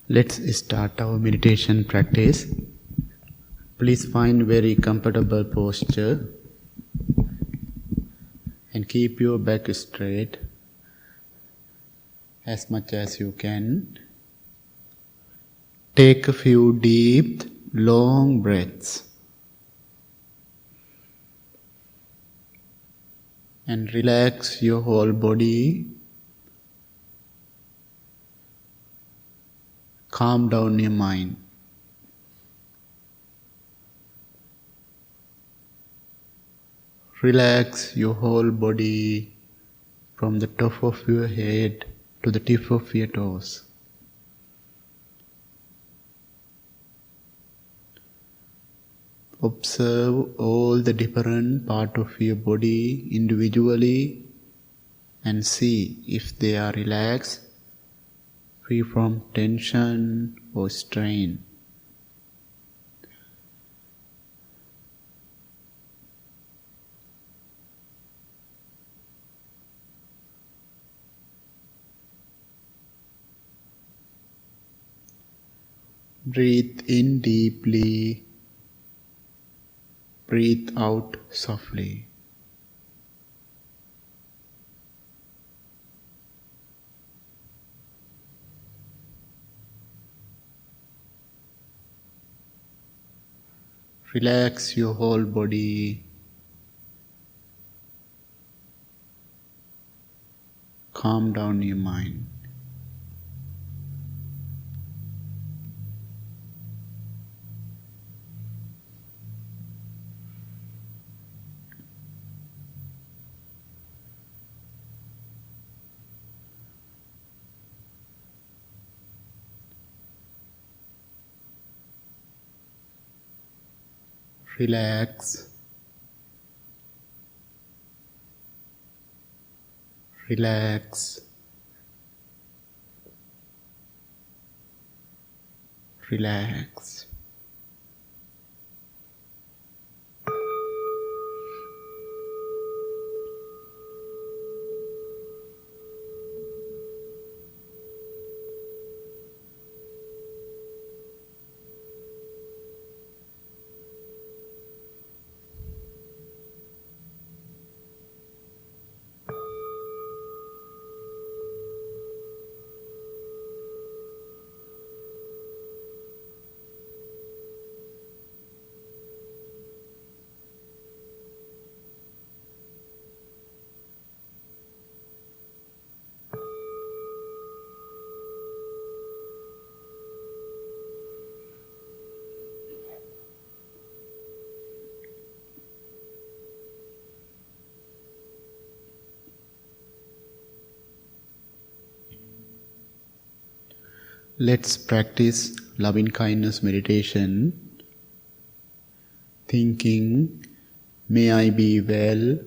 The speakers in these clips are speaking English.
Let's start our meditation practice. Please find very comfortable posture and keep your back straight as much as you can. Take a few deep, long breaths and relax your whole body. Calm down your mind. Relax your whole body from the top of your head to the tip of your toes. Observe all the different parts of your body individually and see if they are relaxed, free from tension or strain. Breathe in deeply, breathe out softly. Relax your whole body. Calm down your mind. Relax. Relax. Relax. Let's practice loving kindness meditation, thinking, may I be well,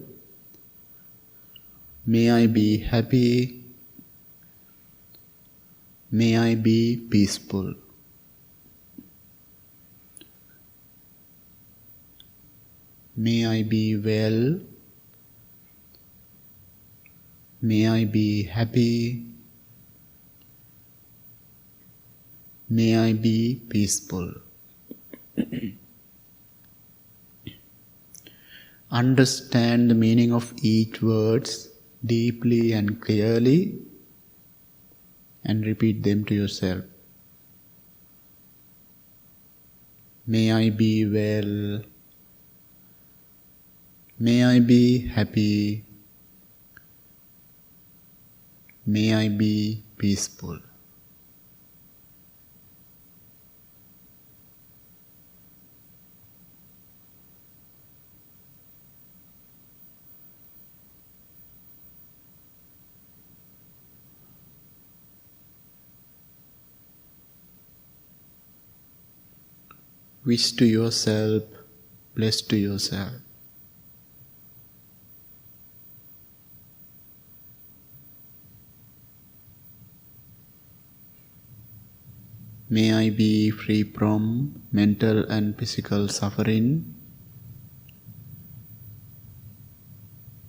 may I be happy, may I be peaceful. May I be well, may I be happy, may I be peaceful. Understand the meaning of each word deeply and clearly and repeat them to yourself. May I be well, may I be happy, may I be peaceful. Wish to yourself, bless to yourself. May I be free from mental and physical suffering.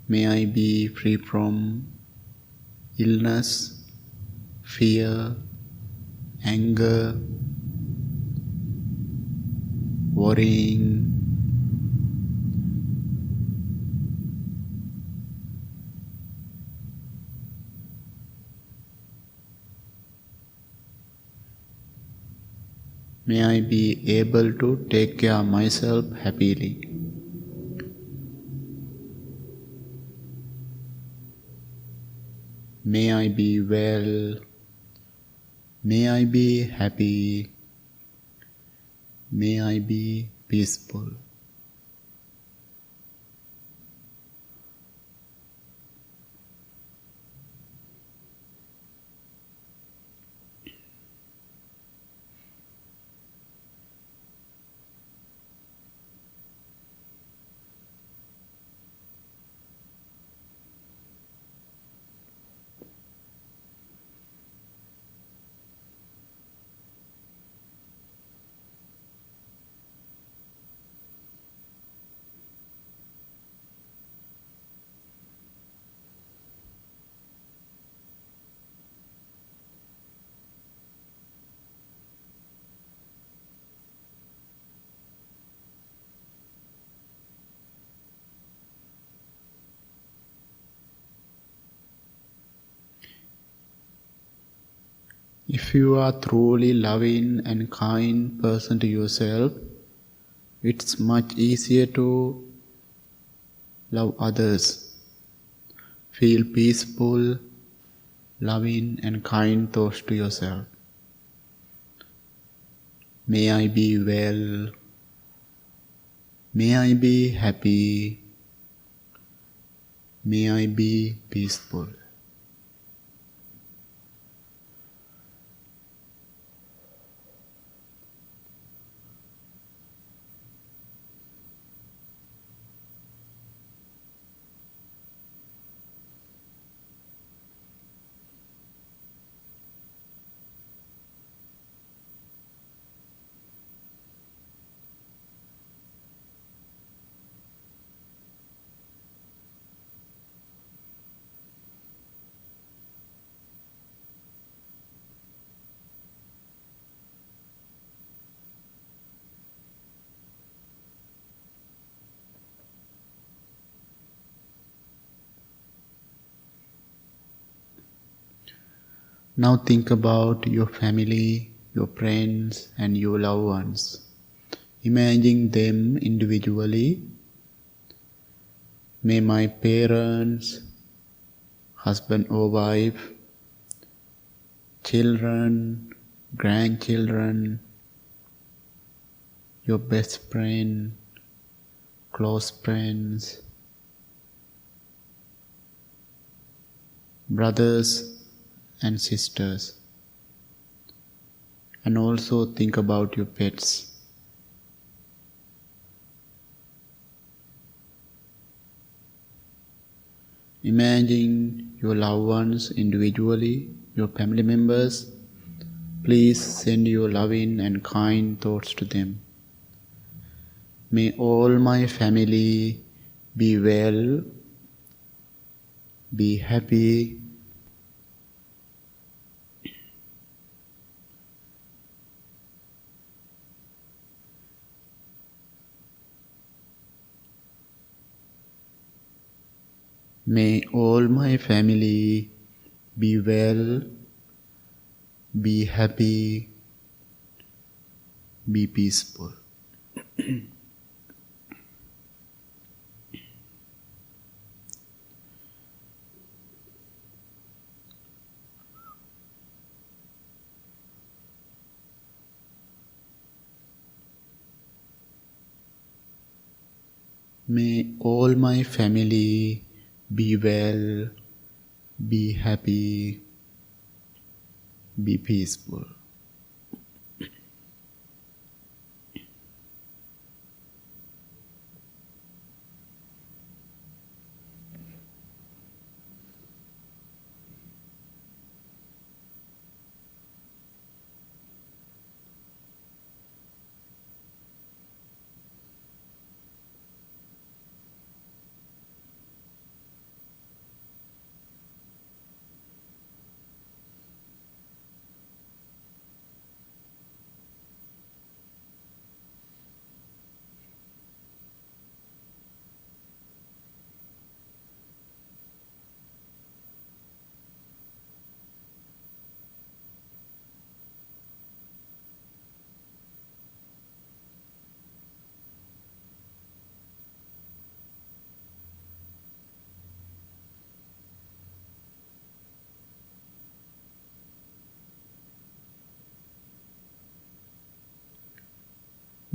May I be free from illness, fear, anger, worrying, may I be able to take care of myself happily. May I be well. May I be happy. May I be peaceful. If you are truly loving and kind person to yourself, it's much easier to love others. Feel peaceful, loving and kind thoughts to yourself. May I be well. May I be happy. May I be peaceful. Now think about your family, your friends and your loved ones. Imagine them individually. May my parents, husband or wife, children, grandchildren, your best friend, close friends, brothers and sisters, and also think about your pets. Imagine your loved ones individually, your family members. Please send your loving and kind thoughts to them. May all my family be well, be happy, may all my family be well, be happy, be peaceful. May all my family be well, be happy, be peaceful.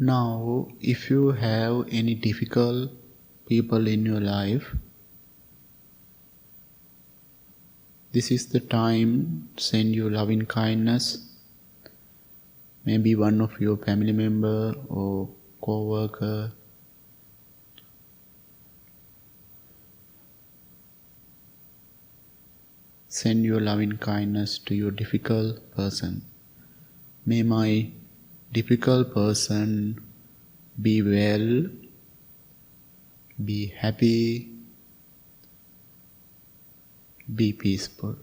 Now, if you have any difficult people in your life, this is the time send your loving kindness. Maybe one of your family member or co-worker. Send your loving kindness to your difficult person. May my difficult person be well, be happy, be peaceful.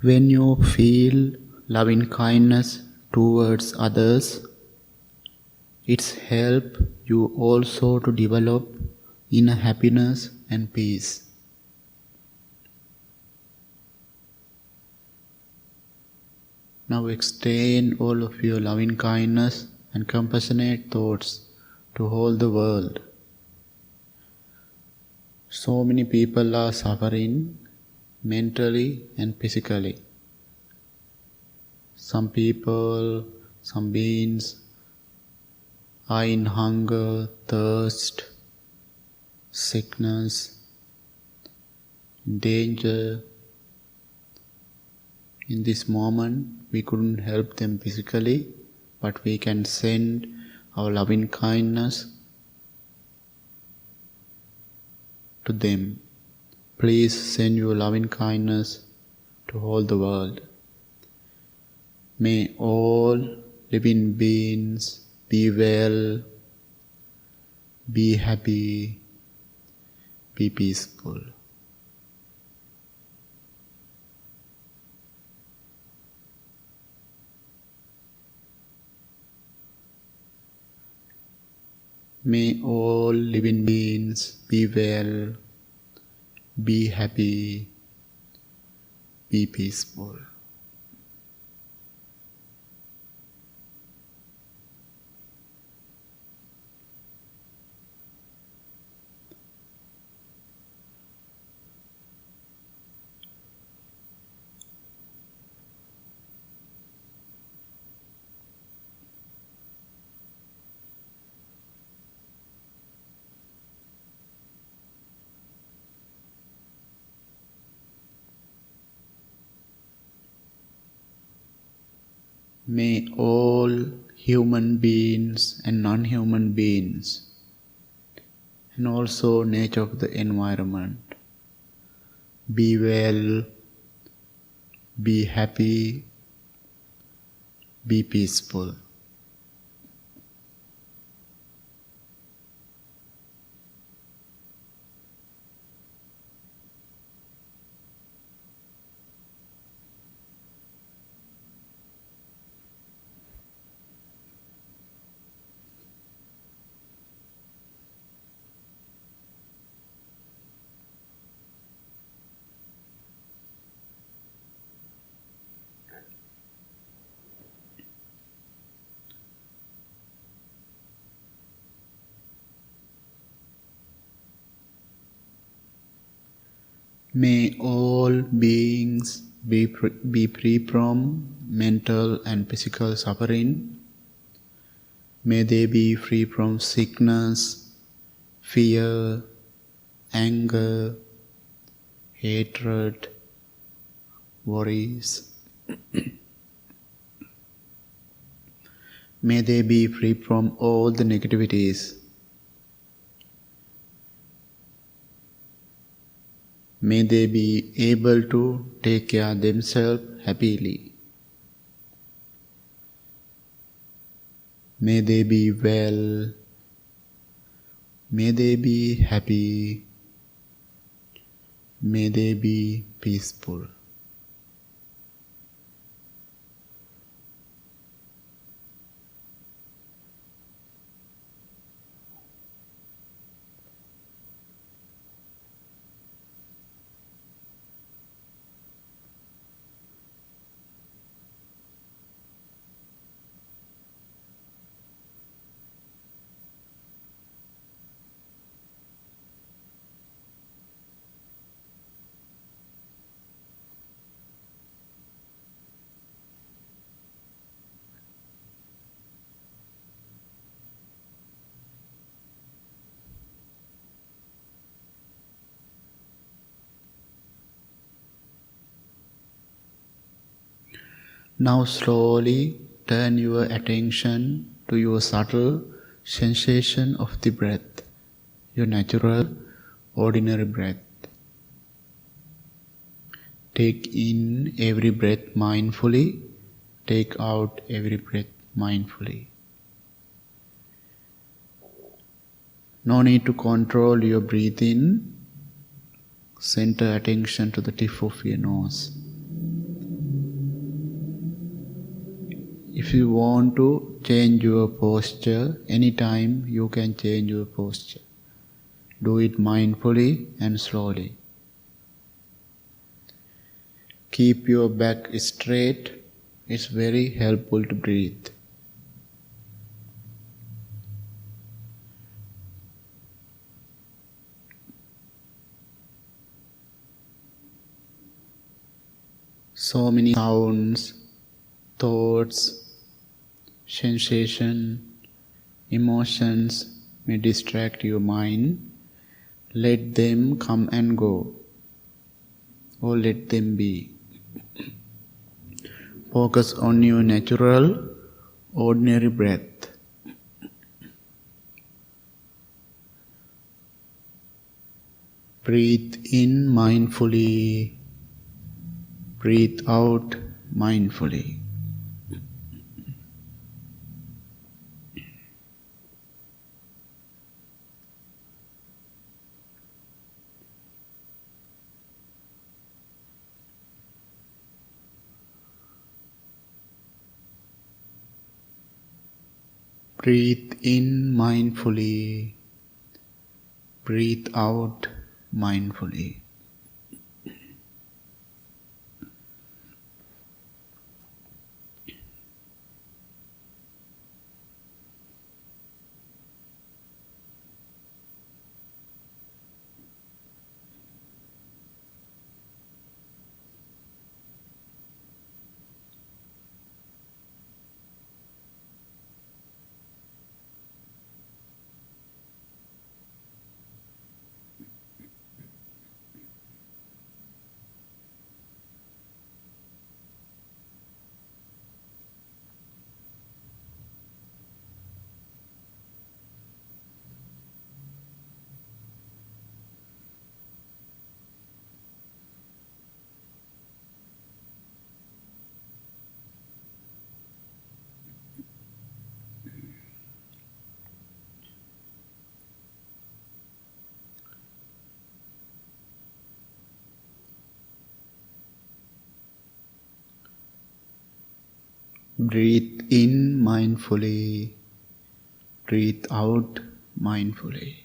When you feel loving kindness towards others, it's help you also to develop inner happiness and peace. Now extend all of your loving kindness and compassionate thoughts to all the world. So many people are suffering mentally and physically. Some people, some beings are in hunger, thirst, sickness, danger. In this moment, we couldn't help them physically, but we can send our loving kindness to them. Please send your loving kindness to all the world. May all living beings be well, be happy, be peaceful. May all living beings be well, be happy, be peaceful. May all human beings and non-human beings, and also nature of the environment, be well, be happy, be peaceful. May all beings be free from mental and physical suffering May they be free from sickness, fear, anger, hatred, worries. May they be free from all the negativities. May they be able to take care of themselves happily. May they be well. May they be happy. May they be peaceful. Now slowly turn your attention to your subtle sensation of the breath, your natural, ordinary breath. Take in every breath mindfully, take out every breath mindfully. No need to control your breathing. Center attention to the tip of your nose. If you want to change your posture, anytime you can change your posture. Do it mindfully and slowly. Keep your back straight. It's very helpful to breathe. So many sounds, thoughts, sensation, emotions may distract your mind. Let them come and go, or let them be. Focus on your natural, ordinary breath. Breathe in mindfully, breathe out mindfully. Breathe in mindfully, breathe out mindfully. Breathe in mindfully, breathe out mindfully.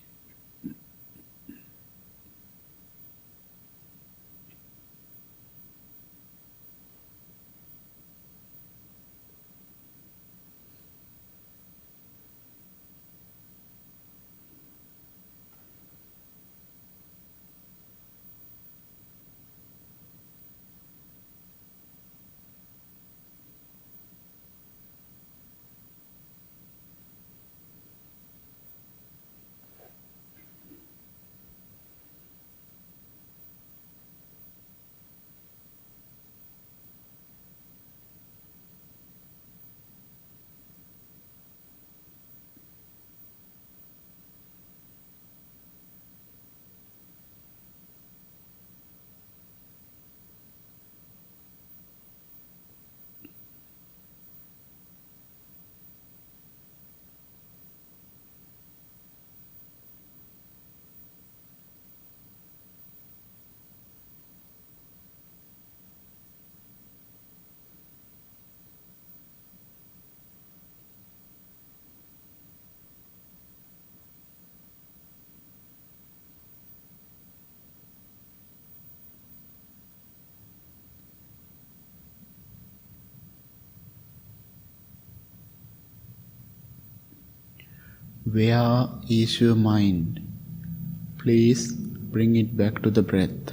Where is your mind? Please bring it back to the breath.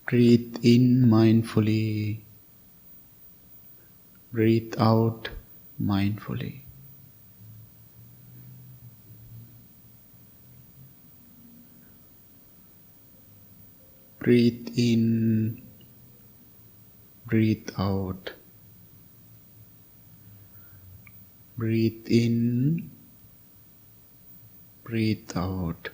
Breathe in mindfully. Breathe out mindfully. Breathe in, breathe out. Breathe in, breathe out.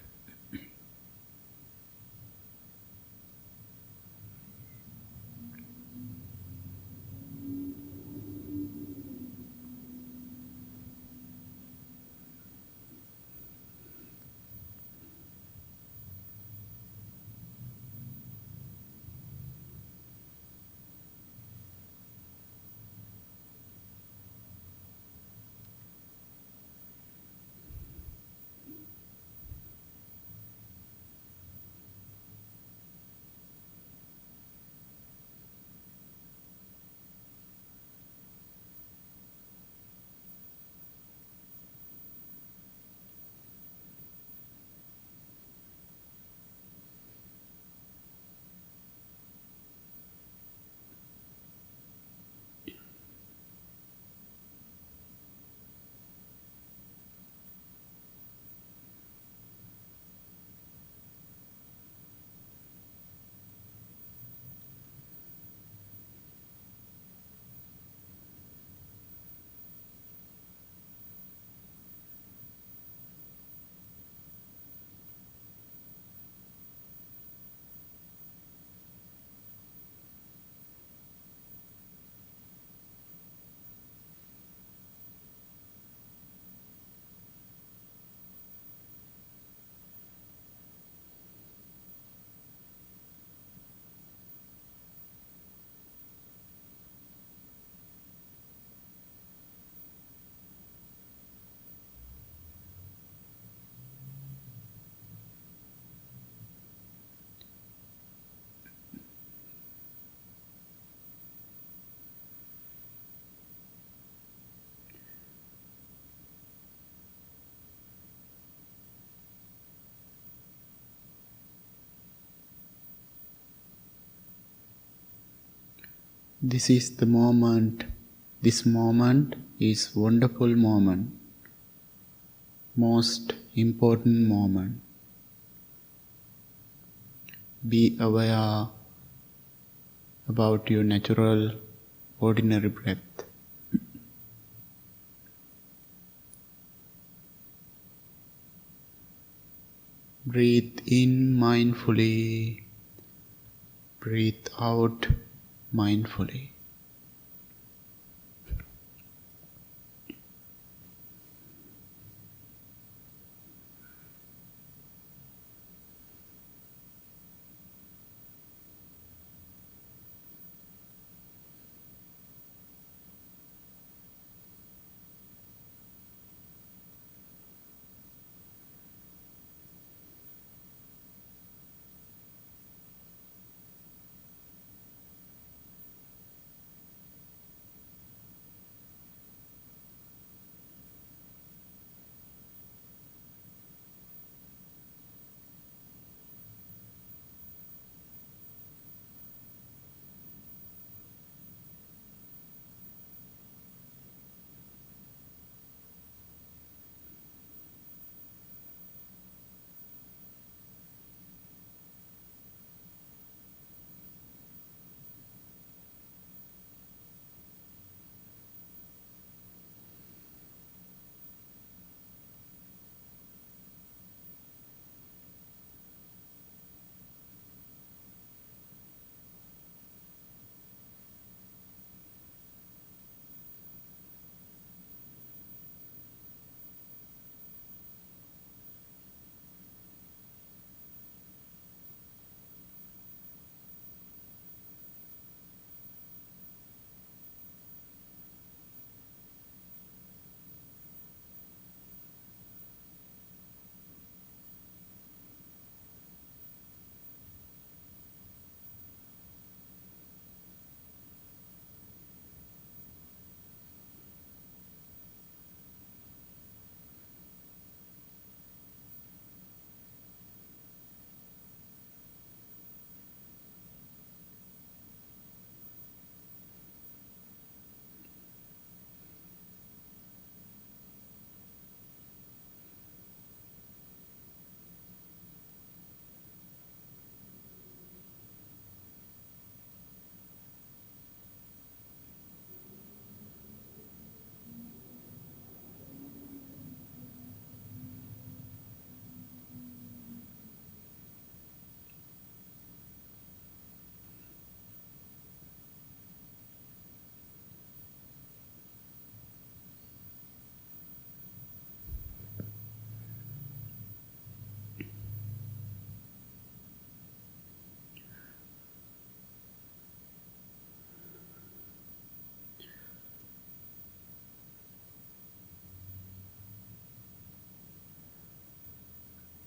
This is the moment. This moment is wonderful moment. Most important moment. Be aware about your natural, ordinary breath. Breathe in mindfully. Breathe out mindfully.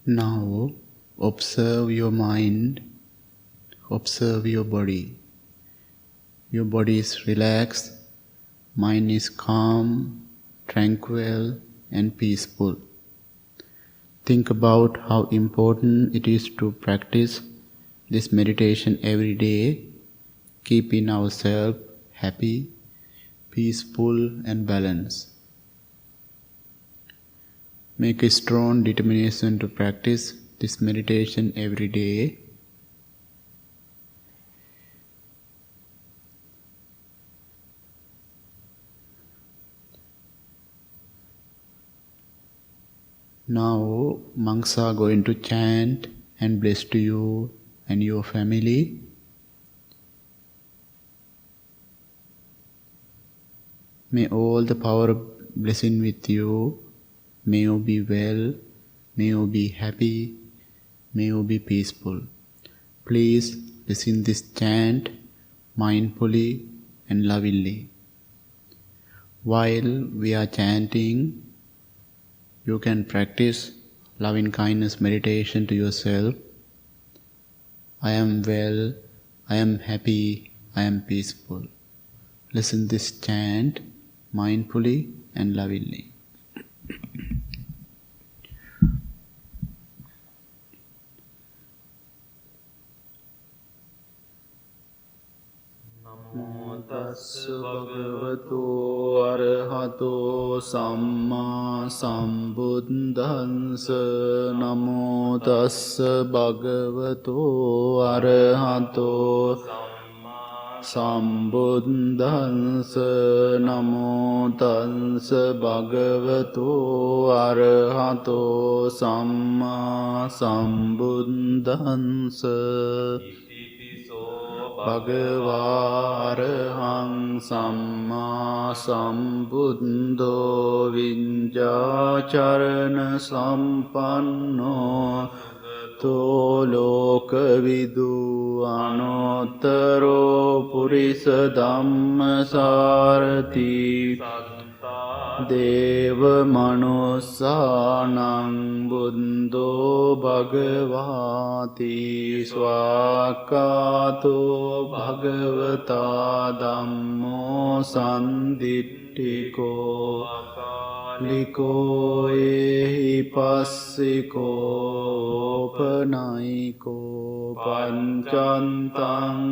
Now observe your mind, observe your body. Your body is relaxed, mind is calm, tranquil and peaceful. Think about how important it is to practice this meditation every day, keeping ourselves happy, peaceful and balanced. Make a strong determination to practice this meditation every day. Now monks are going to chant and bless to you and your family. May all the power of blessing with you. May you be well, may you be happy, may you be peaceful. Please listen this chant mindfully and lovingly. While we are chanting, you can practice loving kindness meditation to yourself. I am well, I am happy, I am peaceful. Listen this chant mindfully and lovingly. Namo tassa bhagavato arahato samma sambuddhassa. Namo tassa bhagavato arahato sambuddhassa. Namo tassa bhagavato arahato samma sambuddhassa. Bhagavarahang samma sambuddho vinjacharana sampanno to lokavidu anottaro purisa dhammasarati deva manussanang buddho bhagavati swakato bhagavata dhammo sandittiko liko ehi passiko panayiko pancantang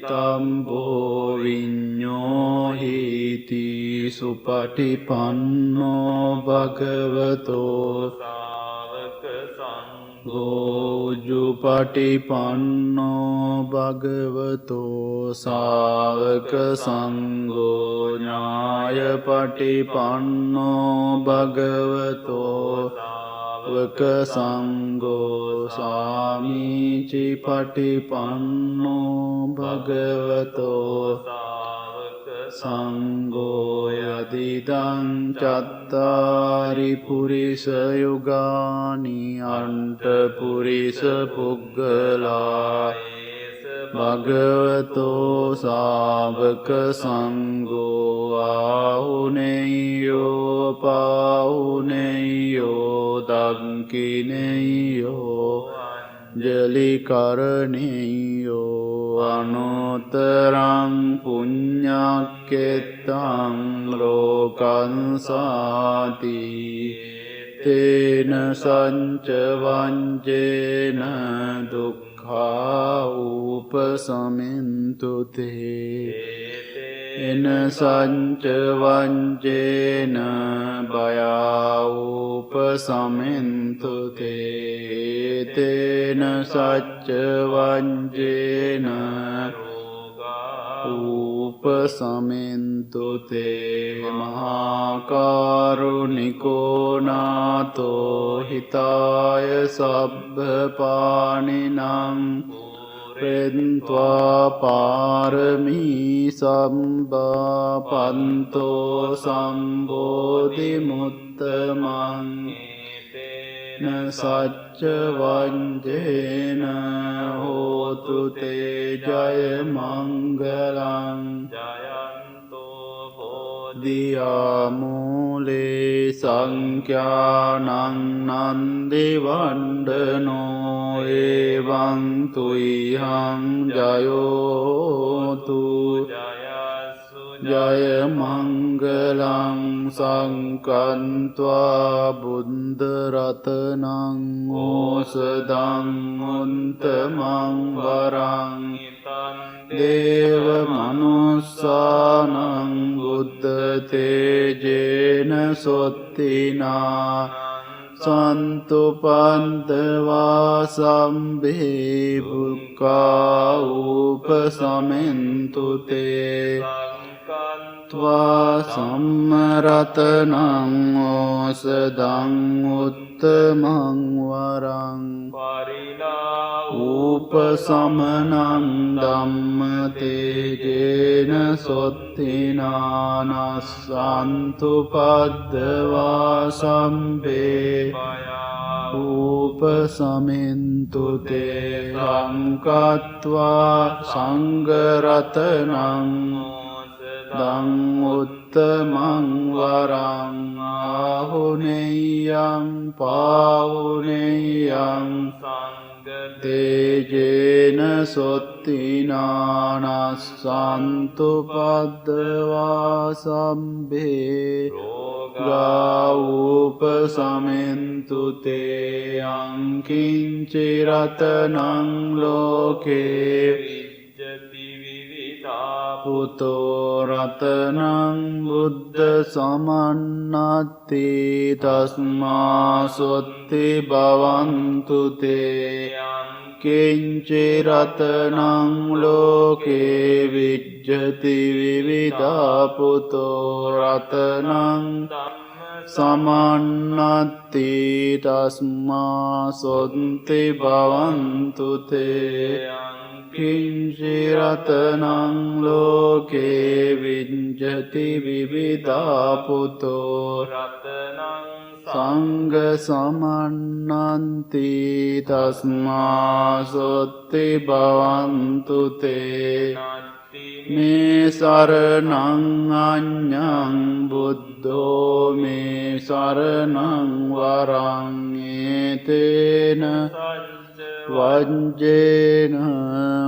tambo viñño hiti supatipanno bhagavato sāvaka jupatipanno bhagavato sāvaka saṅgho ñāyapatipanno bhagavato sāvaka saṅgho sāmīci patipanno bhagavato sāvaka saṅgho yadidang cattari purisa yugani anta purisa puggala bhagavato sāvaka saṅgho āhuneyo pāhuneyo dakkineyo jalikareneyo anuttarang puññakkettang lokan sāti tena sanca vanjena dukkha upasamintu te ena sanca vanjena bhaya upasamintu te tena sacca vanjena upasamintu te mahakaruniko nato hitaya sabbha paninam Prentva parami sambha panto sambodhi muttamang na sacca vanjena hotu te jaya mangalang bodhiyamo මූලේ සංඛ්‍යානං නන්දි වණ්ඩනෝ එවං තුයිහං ජයෝතු ජය මංගලං සංකන්त्वा බුද්ධ රතනං ඕසදං උත්තමං වරං දේව මනුස්සානං බුද්ධ තේජේන සොත්තිනා සන්තුපන්තවා සම්භේ බුක්ඛා උපසමෙන්තු තේ ත්වා සම්මරතනං ඕසදං උත්තමං වරං උපසමනං ධම්ම තේජේන සොත්තිනානස්සන්තු පද්දවා සම්බේ උපසමෙන්තු තේ සංකත්වා සංඝරතනං දං උත්තමං වරං ආහුනේයං පාහුනේයං තේජේන සොත්තිනානස්සන්තු පද්දවා සම්භේ උපසමෙන්තු තේ අංකින්චි රතනං ලෝකේ පුතෝ රතනං බුද්ධ සමන්නත්ති තස්මා සොත්ති භවන්තු තේ කිංචි රතනං ලෝකේ විජ්ජති විවිධා පුතෝ රතනං සමන්නත්ති තස්මා සොත්ති භවන්තු තේ කිංචි රතනං ලෝකේ විඤ්ජති විවිධා පුතෝ සංඝ සමන්නන්ති තස්මා සොත්ති භවන්තු තේ මේ සරණං අඤ්ඤං බුද්ධෝ මේ සරණං වරං ඒතේන වජ්ජේන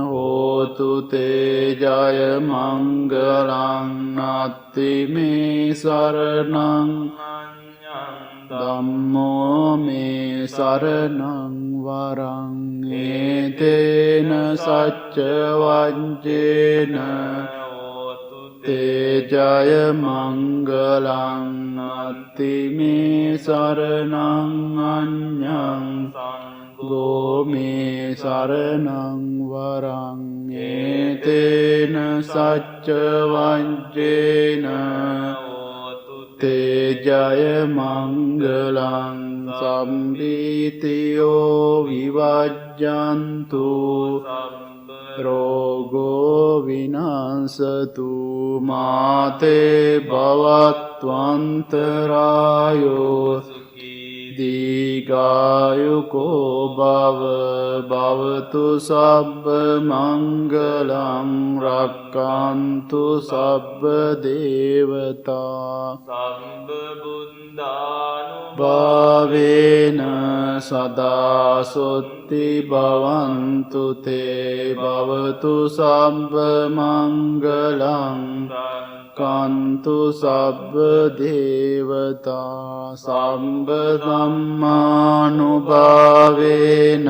හෝතු තේ ජය මංගලං නත්ති මේ සරණං ධම්මෝ මේ සරණං වරං ඒතේන සච්ච වජ්ජේන තේ ජය මංගලං නත්ති මේ සරණං අඤ්ඤං ගෝමේ සරණං වරං ඒතේන සච්ච වජ්ජේන තේ ජය මංගලං සම්භීතියෝ විවජ්ජන්තු රෝගෝ විනාශතු මාතේ භවත්වන්තරායෝ දීඝායුකෝ භව භවතු සබ්බ මංගලං රක්ඛන්තු සබ්බ දේවතා සම්බ බුද්ධානුභාවේන සදා සොත්ති භවන්තු තේ භවතු සබ්බ මංගලං කන්තු සබ්බ දේවතා සම්බ ධම්මානුභාවේන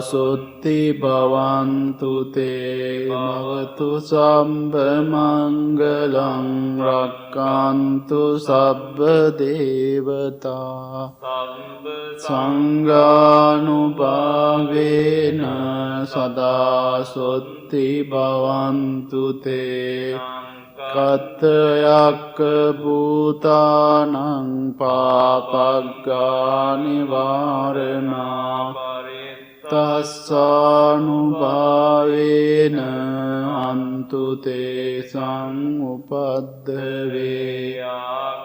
සුත්ති භවන්තු තේ භවතු සම්බ මංගලං රක්ඛන්තු සබ්බ දේවතා සංඝානුභාවේන සදා සොත්ති භවන්තු තේ කත්තයක්ක භූතානං පාපග්ගානි වාරණා තස්සානුභාවේන අන්තු තේසං උපද්දවේ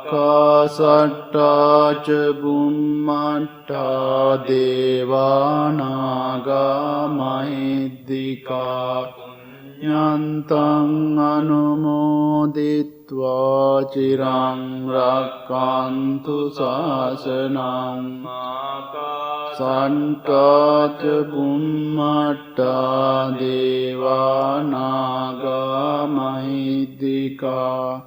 ආකාසට්ටා ච බුම්මට්ටා දේවානාගා මහිද්దికා යන්තං අනුමෝදිත Bhutva Chirang Rakantu Sasanam Santa Bummata Deva Naga Mahidika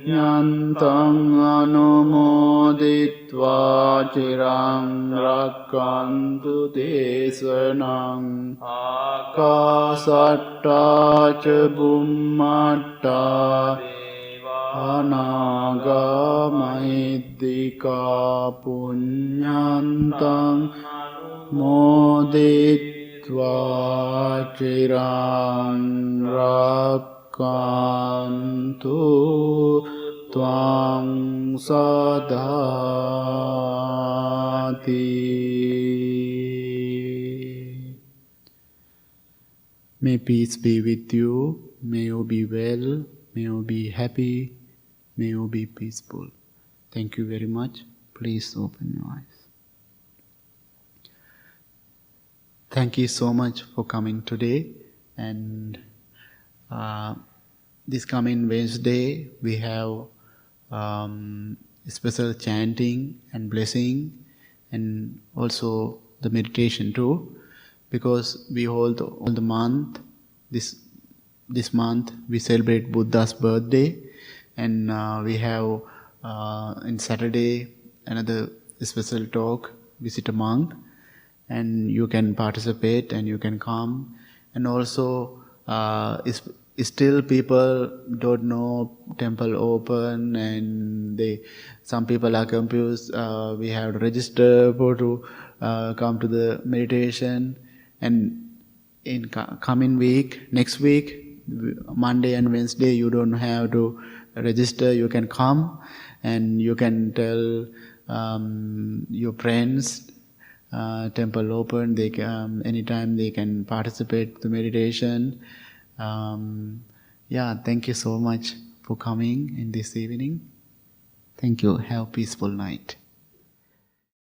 Nyantang Anumoditva Chirang Rakantu Desanang Akasatta Ca Bummata Anaga Mahidika Punyantang Moditva Chirang Rakantu Tvang Sadhati. May peace be with you. May you be well. May you be happy. May you be peaceful. Thank you very much. Please open your eyes. Thank you so much for coming today. And this coming Wednesday, we have special chanting and blessing, and also the meditation too, because we hold all the month. This month we celebrate Buddha's birthday, and we have in Saturday another special talk, visit a monk, and you can participate and you can come. And also still people don't know temple open, and some people are confused. We have to register to come to the meditation. And in coming week, next week, Monday and Wednesday, you don't have to register. You can come and you can tell your friends, temple open, they can anytime they can participate the meditation. Thank you so much for coming in this evening. Thank you. Have a peaceful night.